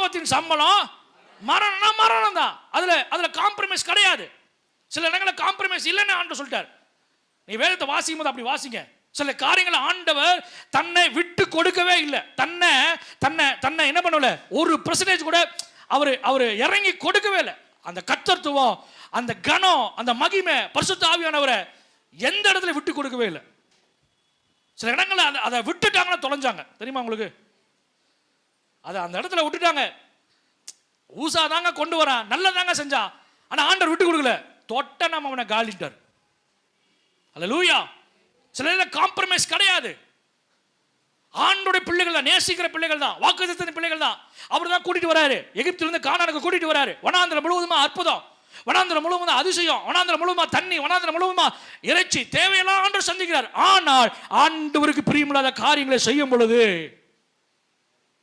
பாவத்தின் சம்பளம் மரணம்னா மரணம் தான். அதுல காம்ப்ரமைஸ் கிடையாது. சில இடங்களில் காம்ப்ரமைஸ் இல்லைன்னு ஆண்டவர் சொல்லிட்டார். நீ வேதத்தை வாசிக்கும் போது அப்படி வாசிங்க. சில காரியங்களை ஆண்டவர் தன்னை விட்டு கொடுக்கவே இல்லை. தன்னை தன்னை தன்னை என்ன பண்ணல, 1% கூட அவர் இறங்கி கொடுக்கவே இல்லை. அந்த கர்த்தத்துவம், அந்த கனம், அந்த மகிமை, பரிசுத்த ஆவியானவரை எந்த இடத்துல விட்டு கொடுக்கவே இல்லை. சில இடங்களில் அதை விட்டுட்டாங்கன்னா தொலைஞ்சாங்க. தெரியுமா உங்களுக்கு? அதை அந்த இடத்துல விட்டுட்டாங்க. ஊசா தாங்க கொண்டு வரான், நல்லதாங்க செஞ்சான், ஆனா ஆண்டவர் விட்டு கொடுக்கல. தொட்ட நம்ம அவனை காலிட்டார். அல்லேலூயா. சில காம்ப்ரமைஸ் கிடையாது. ஆண்டோட பிள்ளைகள் தான், நேசிக்கிற பிள்ளைகள் தான், வாக்குத்தத்தத்தின் பிள்ளைகள் தான். அவர் தான் கூட்டிட்டு வராரு, எகிப்திலிருந்து கானானுக்கு கூட்டிட்டு வராரு. வனாந்திரம் முழுவதுமா அற்புதம், வனாந்திரம் முழுவதுமா அதிசயம், வனாந்திரம் முழுவதுமா தண்ணி, வனாந்திரம் முழுவதுமா இறைச்சி, தேவையெல்லாம் ஆண்டவர் சந்திக்கிறார். ஆனால் ஆண்டவருக்கு பிரியமில்லாத காரியங்களை செய்யும் பொழுது